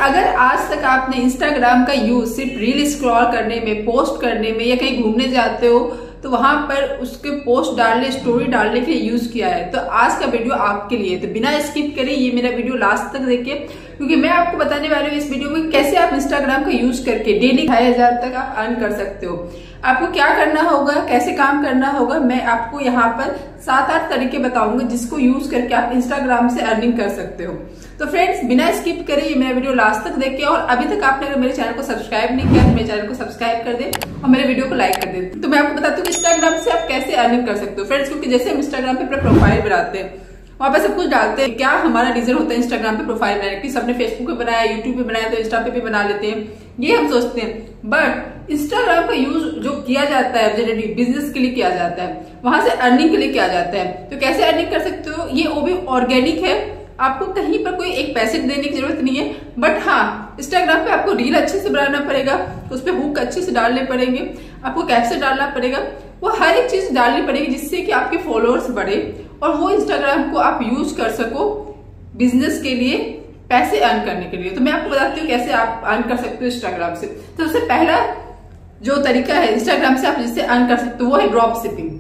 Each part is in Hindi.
अगर आज तक आपने इंस्टाग्राम का यूज सिर्फ रील स्क्रॉल करने में, पोस्ट करने में या कहीं घूमने जाते हो तो वहां पर उसके पोस्ट डालने, स्टोरी डालने के लिए यूज किया है, तो आज का वीडियो आपके लिए। तो बिना स्किप करे ये मेरा वीडियो लास्ट तक देखिए, क्योंकि मैं आपको बताने वाली हूँ इस वीडियो में कैसे आप इंस्टाग्राम का यूज करके डेली 2500 तक आप अर्न कर सकते हो। आपको क्या करना होगा, कैसे काम करना होगा, मैं आपको यहाँ पर 7-8 तरीके बताऊंगा जिसको यूज करके आप इंस्टाग्राम से अर्निंग कर सकते हो। तो फ्रेंड्स बिना स्किप करे ये मेरा वीडियो लास्ट तक देखिए, और अभी तक आपने अगर मेरे चैनल को सब्सक्राइब नहीं किया तो मेरे चैनल को सब्सक्राइब कर दे और मेरे वीडियो को लाइक कर दे। तो मैं आपको बताती हूँ इंस्टाग्राम से आप कैसे अर्निंग कर सकते हो फ्रेंड्स, क्योंकि जैसे हम इंस्टाग्राम पे अपना प्रोफाइल बनाते हैं, वहां पे सब कुछ डालते हैं, क्या हमारा रीजन होता है इंस्टाग्राम पे प्रोफाइल बनाने की, सबने फेसबुक पे बनाया, यूट्यूब पे बनाया तो इंस्टा पे भी बना लेते हैं, ये हम सोचते हैं। बट इंस्टाग्राम का यूज जो किया जाता है जनरली बिजनेस के लिए किया जाता है, वहां से अर्निंग के लिए किया जाता है। तो कैसे अर्निंग कर सकते हो, ये वो भी ऑर्गेनिक है, आपको कहीं पर कोई एक पैसे देने की जरूरत नहीं है। बट हाँ, इंस्टाग्राम पे आपको रील अच्छे से बनाना पड़ेगा, उस पर हुक अच्छे से डालने पड़ेंगे, आपको कैप्शन डालना पड़ेगा, वो हर एक चीज डालनी पड़ेगी जिससे कि आपके फॉलोअर्स बढ़े और वो इंस्टाग्राम को आप यूज कर सको बिजनेस के लिए, पैसे अर्न करने के लिए। तो मैं आपको बताती हूँ कैसे आप अर्न कर सकते हो इंस्टाग्राम से। तो सबसे पहला जो तरीका है इंस्टाग्राम से आप जिससे अर्न कर सकते हो वो है drop shipping.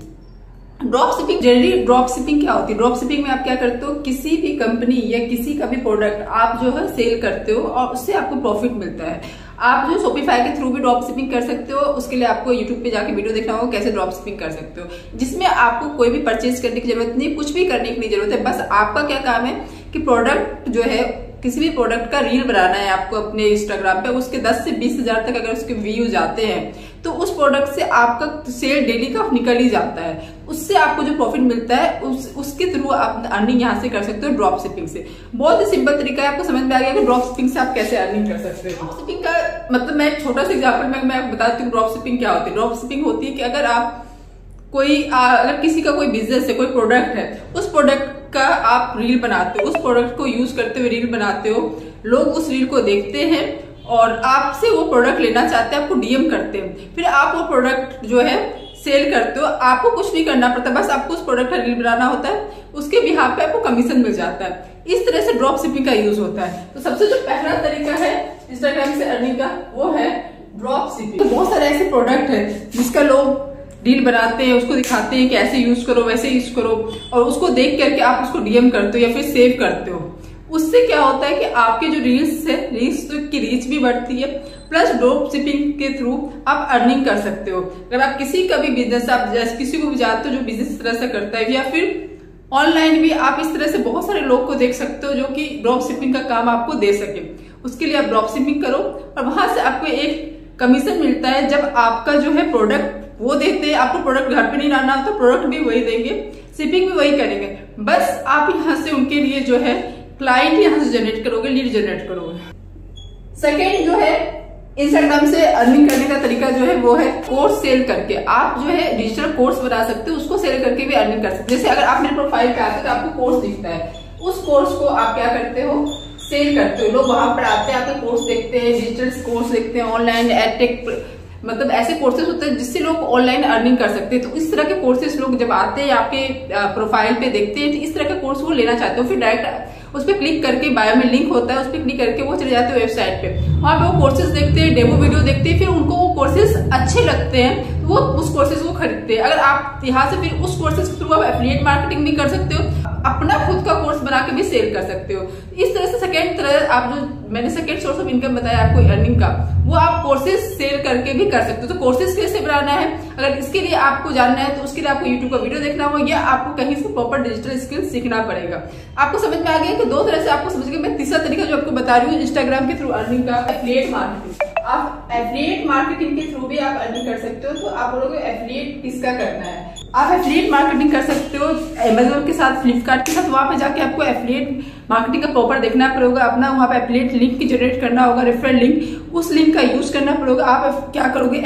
Drop shipping, generally drop shipping क्या होती है? ड्रॉप शिपिंग में आप क्या करते हो, किसी भी कंपनी या किसी का भी प्रोडक्ट आप जो है सेल करते हो और उससे आपको प्रॉफिट मिलता है। आप जो शॉपिफाई के थ्रू भी ड्रॉप शिपिंग कर सकते हो, उसके लिए आपको यूट्यूब पे जाके वीडियो देखना होगा कैसे ड्रॉप शिपिंग कर सकते हो, जिसमें आपको कोई भी परचेज करने की जरूरत नहीं, कुछ भी करने की नहीं जरूरत है। बस आपका क्या काम है कि प्रोडक्ट जो है, किसी भी प्रोडक्ट का रील बनाना है आपको अपने इंस्टाग्राम पे, उसके 10 से 20 हजार तक अगर उसके व्यूज आते हैं तो उस प्रोडक्ट से आपका सेल डेली का निकल ही जाता है, उससे आपको जो प्रॉफिट मिलता है उसके थ्रू आप अर्निंग यहाँ से कर सकते हो ड्रॉप शिपिंग से। बहुत ही सिंपल तरीका है, आपको समझ में आ गया कि ड्रॉप शिपिंग से आप कैसे अर्निंग कर सकते हो। ड्रॉप शिपिंग का मतलब मैं छोटा सा एग्जाम्पल मैं बताती हूँ ड्रॉप शिपिंग क्या होती है। ड्रॉप शिपिंग होती है कि अगर आप अगर किसी का कोई बिजनेस है, कोई प्रोडक्ट है, उस प्रोडक्ट का आप रील बनाते हो, उस प्रोडक्ट को यूज करते हुए रील बनाते हो, लोग उस रील को देखते हैं और आपसे वो प्रोडक्ट लेना चाहते हैं, आपको डीएम करते हैं, फिर आप वो प्रोडक्ट जो है सेल करते हो। आपको कुछ नहीं करना पड़ता, बस आपको उस प्रोडक्ट का रील बनाना होता है, उसके बिहाफ पे आपको कमीशन मिल जाता है। इस तरह से ड्रॉप शिपिंग का यूज होता है। तो सबसे जो पहला तरीका है इंस्टाग्राम से अर्निंग का वो है ड्रॉप शिपिंग। तो बहुत सारे ऐसे प्रोडक्ट है जिसका लोग रील बनाते हैं, उसको दिखाते हैं कि ऐसे यूज करो, वैसे यूज करो, और उसको देख करके आप उसको डीएम करते हो या फिर सेव करते हो। उससे क्या होता है कि आपके जो रील्स है, रील्स की रीच भी बढ़ती है, प्लस ड्रॉप शिपिंग के थ्रू आप अर्निंग कर सकते हो। अगर आप किसी का भी बिजनेस, आप जैसे किसी को भी जानते हो जो बिजनेस इस तरह से करता है, या फिर ऑनलाइन भी आप इस तरह से बहुत सारे लोग को देख सकते हो जो कि ड्रॉप शिपिंग का काम आपको दे सके, उसके लिए आप ड्रॉप शिपिंग करो और वहां से आपको एक कमीशन मिलता है। जब आपका जो है प्रोडक्ट वो देते हैं, आपको प्रोडक्ट घर पे नहीं लाना होता, प्रोडक्ट भी वही देंगे, शिपिंग भी वही करेंगे, बस आप यहाँ से उनके लिए जो है क्लाइंट यहाँ से जनरेट करोगे, लीड जनरेट करोगे। सेकेंड जो है इंस्टाग्राम से अर्निंग करने का तरीका जो है वो है कोर्स सेल करके। आप जो है डिजिटल कोर्स बना सकते हो, उसको सेल करके भी अर्निंग कर सकते हो। जैसे अगर आप मेरे प्रोफाइल पे आते हो तो आपको कोर्स दिखता है, उस कोर्स को आप क्या करते हो, सेल करते हो। लोग वहां पर आते हैं, आपके कोर्स देखते हैं, डिजिटल कोर्स देखते हैं, ऑनलाइन एडटेक, मतलब ऐसे कोर्सेज होते हैं जिससे लोग ऑनलाइन अर्निंग कर सकते हैं। तो इस तरह के कोर्सेज लोग जब आते हैं आपके प्रोफाइल पे देखते हैं तो इस तरह का कोर्स वो लेना चाहते हो, फिर डायरेक्ट उस पर क्लिक करके, बायो में लिंक होता है, उस पर क्लिक करके वो चले जाते हैं वेबसाइट पे, वहां पे वो कोर्सेज देखते हैं, डेमो वीडियो देखते हैं, फिर उनको वो कोर्सेज अच्छे लगते हैं तो वो उस कोर्सेज को खरीदते हैं। अगर आप यहाँ से फिर उस कोर्सेज के थ्रू आप एफिलिएट मार्केटिंग भी कर सकते हो, अपना खुद का कोर्स बना के भी सेल कर सकते हो। इस तरह से सेकेंड तरह आप जो मैंने सेकेंड सोर्स ऑफ इनकम बताया आपको अर्निंग का, वो आप कोर्सेज सेल करके भी कर सकते हो। तो कोर्सेज कैसे बनाना है, अगर इसके लिए आपको जानना है तो उसके लिए आपको यूट्यूब का वीडियो देखना होगा या आपको कहीं से प्रॉपर डिजिटल स्किल सीखना पड़ेगा। आपको समझ में आ गया कि दो तरह से आपको समझ गया। मैं तीसरा तरीका जो आपको बता रही हूँ इंस्टाग्राम के थ्रू अर्निंग का, एफिलिएट मार्केटिंग। आप एफिलिएट मार्केटिंग के थ्रू भी आप अर्निंग कर सकते हो। तो आप लोगों को एफिलिएट किसका करना है, आप एफिलिएट मार्केटिंग कर सकते हो अमेजोन के साथ, फ्लिपकार्ट के साथ। वहां पे जाके आपको एफिलिएट मार्केटिंग का प्रॉपर देखना पड़ेगा, अपना वहां पे एफिलिएट लिंक जनरेट करना होगा, रेफरल लिंक, उस लिंक का यूज करना पड़ेगा। आप क्या करोगे,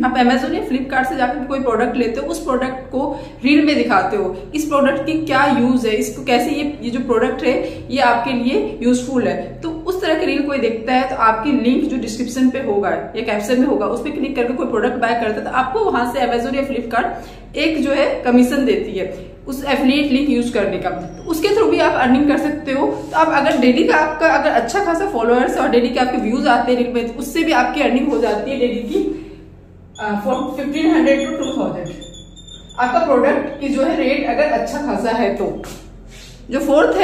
आप अमेजोन या फ्लिपकार्ट से जाकर कोई प्रोडक्ट लेते हो, उस प्रोडक्ट को रील में दिखाते हो, इस प्रोडक्ट की क्या यूज है, इसको कैसे ये जो प्रोडक्ट है ये आपके लिए यूजफुल है। तो उस तरह की रील कोई देखता है तो आपकी लिंक जो डिस्क्रिप्शन पे होगा या कैप्शन में होगा उस पर क्लिक करके कोई प्रोडक्ट बाय करता है तो आपको वहां से अमेजोन या फ्लिपकार्ट एक जो है कमीशन देती है उस एफिलिएट लिंक यूज करने का। तो उसके थ्रू भी आप अर्निंग कर सकते हो। तो आप अगर डेली का आपका अगर अच्छा खासा फॉलोअर्स और डेली के आपके व्यूज आते हैं रील में, तो उससे भी आपकी अर्निंग हो जाती है डेली की 1500 to 2000 आपका प्रोडक्ट की जो है रेट अगर अच्छा खासा है तो। जो फोर्थ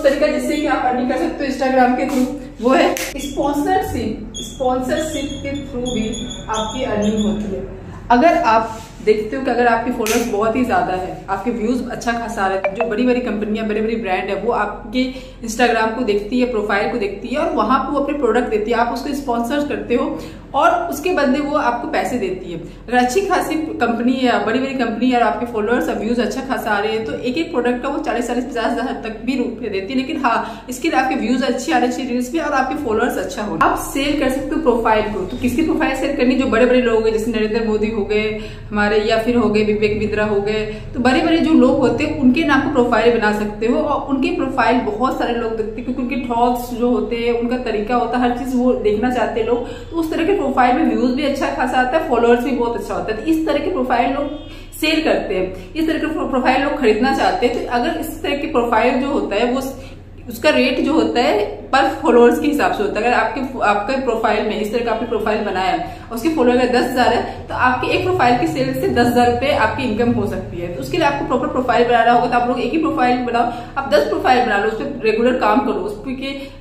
तरीका जिससे कि आप अर्निंग कर सकते हो इंस्टाग्राम के थ्रू, वो है स्पॉन्सरशिप के थ्रू भी आपकी अर्निंग होती है। अगर आप देखते हो कि अगर आपके फॉलोअर्स बहुत ही ज्यादा है, आपके व्यूज अच्छा खासा आ रहा है, जो बड़ी बड़ी कंपनियां बड़ी बड़ी ब्रांड है वो आपके इंस्टाग्राम को देखती है, प्रोफाइल को देखती है और वहां पर वो अपने प्रोडक्ट देती है, आप उसको स्पॉन्सर करते हो और उसके बदले वो आपको पैसे देती है। अगर अच्छी खासी कंपनी है, बड़ी बड़ी कंपनी है और आपके फॉलोअर्स और व्यूज अच्छा खासा आ रहे हैं तो एक एक प्रोडक्ट का वो 40-50 हजार तक भी रुपए देती है। लेकिन हाँ, इसके लिए आपके व्यूज अच्छे आने चाहिए रील्स में और आपके फॉलोअर्स अच्छा हो। आप सेल कर सकते हो प्रोफाइल को। तो किसकी प्रोफाइल सेल करनी? जो बड़े बड़े लोग हैं जैसे नरेंद्र मोदी हो गए हमारे, या फिर हो गए विवेक बिंद्रा हो गए, तो बड़े बड़े जो लोग होते हैं उनके नाम पर प्रोफाइल बना सकते हो और उनकी प्रोफाइल बहुत सारे लोग देखते हैं क्योंकि उनके थॉट्स जो होते हैं, उनका तरीका होता है, हर चीज वो देखना चाहते हैं लोग। तो उस तरह के प्रोफाइल में व्यूज भी अच्छा खासा आता है, फॉलोअर्स भी बहुत अच्छा होता है। तो इस तरह के प्रोफाइल लोग सेल करते हैं, इस तरह के प्रोफाइल लोग खरीदना चाहते हैं। तो अगर इस तरह के प्रोफाइल जो होता है वो उसका रेट जो होता है पर फॉलोअर्स के हिसाब से होता है। अगर आपके प्रोफाइल में इस तरह का आपने प्रोफाइल बनाया है और उसके फॉलोअर अगर 10,000 है तो आपकी एक प्रोफाइल की सेल से 10,000 रुपए आपकी इनकम हो सकती है। तो उसके लिए आपको प्रॉपर प्रोफाइल बनाना होगा। तो आप लोग एक ही प्रोफाइल बनाओ, आप 10 प्रोफाइल बना लो, उस पर रेगुलर काम करो, उस पर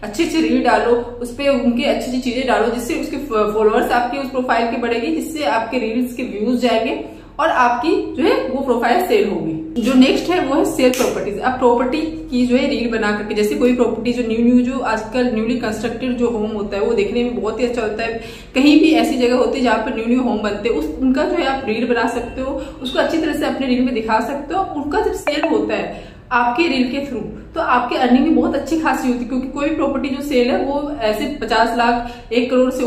अच्छी अच्छी रील डालो, उस पर उनकी अच्छी अच्छी चीजें डालो जिससे उसके फॉलोअर्स आपके उस प्रोफाइल के बढ़ेगी, जिससे आपके रील्स के व्यूज जाएंगे और आपकी जो है वो प्रोफाइल सेल होगी। जो नेक्स्ट है वो है सेल प्रॉपर्टीज। आप प्रॉपर्टी की जो है रील बना करके, जैसे कोई प्रॉपर्टी जो न्यू जो आजकल न्यूली कंस्ट्रक्टेड जो होम होता है वो देखने में बहुत ही अच्छा होता है। कहीं भी ऐसी जगह होती है जहाँ पर न्यू होम बनते हैं, उनका जो है आप रील बना सकते हो, उसको अच्छी तरह से अपने रील में दिखा सकते हो। उनका जब सेल होता है आपके रील के थ्रू तो आपकी अर्निंग भी बहुत अच्छी खासी होती है क्योंकि कोई प्रॉपर्टी जो सेल है वो ऐसे 50 लाख 1 करोड़ से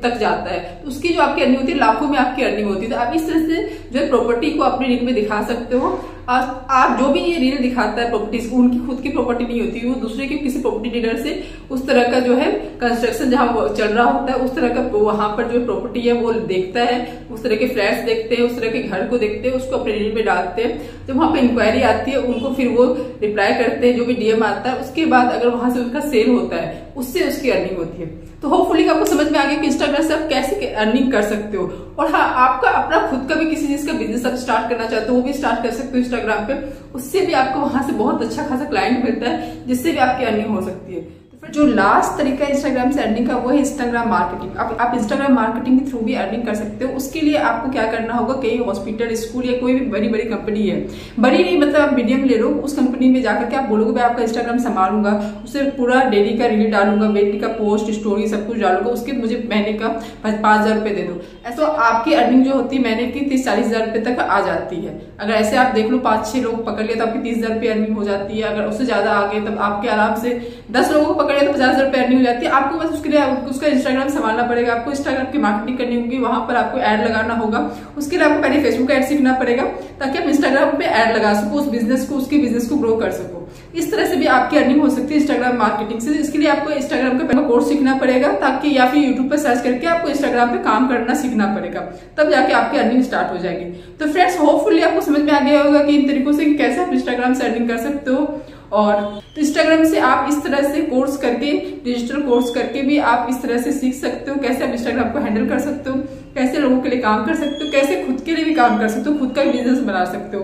तक जाता है, तो उसकी जो आपकी अर्निंग होती है लाखों में आपकी अर्निंग होती है। तो आप इस तरह से जो है प्रॉपर्टी को अपने रील में दिखा सकते हो। आप जो भी ये रील दिखाता है प्रॉपर्टीज को, उनकी खुद की प्रॉपर्टी नहीं होती, वो दूसरे के किसी प्रॉपर्टी डीलर से उस तरह का जो है कंस्ट्रक्शन जहाँ चल रहा होता है उस तरह का वहां पर जो प्रॉपर्टी है वो देखता है, उस तरह के फ्लैट्स देखते हैं, उस तरह के घर को देखते हैं, उसको अपने रील में डालते हैं। जब वहां पर इंक्वायरी आती है उनको फिर वो रिप्लाई करते हैं, जो भी डीएम आता है, उसके बाद अगर वहां से उनका सेल होता है उससे उसकी अर्निंग होती है। तो होपफुली आपको समझ में आ गया कि इंस्टाग्राम से आप कैसे अर्निंग कर सकते हो। और हाँ, आपका अपना खुद का भी किसी चीज का बिजनेस आप स्टार्ट करना चाहते हो वो भी स्टार्ट कर सकते हो इंस्टाग्राम पे, उससे भी आपको वहां से बहुत अच्छा खासा क्लाइंट मिलता है जिससे भी आपकी अर्निंग हो सकती है। फिर जो लास्ट तरीका है इंस्टाग्राम से अर्निंग का वो है इंस्टाग्राम मार्केटिंग। आप इंस्टाग्राम मार्केटिंग के थ्रू भी अर्निंग कर सकते हो। उसके लिए आपको क्या करना होगा, कई हॉस्पिटल, स्कूल या कोई भी बड़ी बड़ी कंपनी है, बड़ी नहीं मतलब आप मीडियम ले लो, उस कंपनी में जाकर के आप बोलोगे मैं आपका इंस्टाग्राम संभालूंगा, उससे पूरा डेली का रील डालूंगा, डेली का पोस्ट स्टोरी सब कुछ डालूंगा, उसके मुझे महीने का 5,000 रुपए दे दो। ऐसा आपकी अर्निंग जो होती है महीने की 30-40 हजार रुपए तक आ जाती है। अगर ऐसे आप देख लो 5-6 लोग पकड़ लिया तो आपकी 30,000 रुपए अर्निंग हो जाती है। अगर उससे ज्यादा आ गए तब आपके आराम से 10 लोगों को पकड़ लिया तो 50,000 रुपए अर्निंग हो जाती है। आपको बस उसके लिए उसका इंस्टाग्राम संभालना पड़ेगा, आपको इंस्टाग्राम की मार्केटिंग करनी होगी, वहां पर आपको ऐड लगाना होगा। उसके लिए आपको पहले फेसबुक ऐड सीखना पड़ेगा ताकि आप इंस्टाग्राम पे ऐड लगा सको, उस बिजनेस को, उसके बिजनेस को ग्रो कर सको। इस तरह से भी आपकी अर्निंग हो सकती है इंस्टाग्राम मार्केटिंग से। इसके लिए आपको इंस्टाग्राम का पहला कोर्स सीखना पड़ेगा ताकि, या फिर यूट्यूब पर सर्च करके आपको इंस्टाग्राम पे काम करना सीखना पड़ेगा, तब जाके आपकी अर्निंग स्टार्ट हो जाएगी। तो फ्रेंड्स, होपफुली आपको समझ में आ गया होगा कि इन तरीकों से कैसे आप इंस्टाग्राम से अर्निंग कर सकते हो। और तो इंस्टाग्राम से आप इस तरह से कोर्स करके, डिजिटल कोर्स करके भी आप इस तरह से सीख सकते हो कैसे आप इंस्टाग्राम को हैंडल कर सकते हो, कैसे लोगों के लिए काम कर सकते हो, कैसे खुद के लिए भी काम कर सकते हो, खुद का बिजनेस बना सकते हो।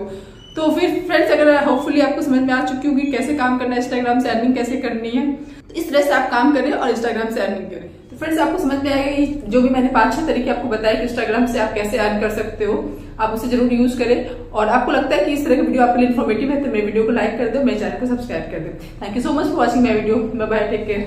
तो फिर फ्रेंड्स, अगर होपफुली आपको समझ में आ चुकी होगी कैसे काम करना है, इंस्टाग्राम से अर्निंग कैसे करनी है, तो इस तरह से आप काम करें और इंस्टाग्राम से अर्निंग करें। तो फ्रेंड्स, आपको समझ में आएगा कि जो भी मैंने 5-6 तरीके आपको बताया कि इंस्टाग्राम से आप कैसे अर्न कर सकते हो, आप उसे जरूर यूज करें। और आपको लगता है कि इस तरह का वीडियो आपके लिए इन्फॉर्मेटिव है तो मेरे वीडियो को लाइक कर दो, मेरे चैनल को सब्सक्राइब कर दो। Thank you so much for watching my video. Bye bye, take care.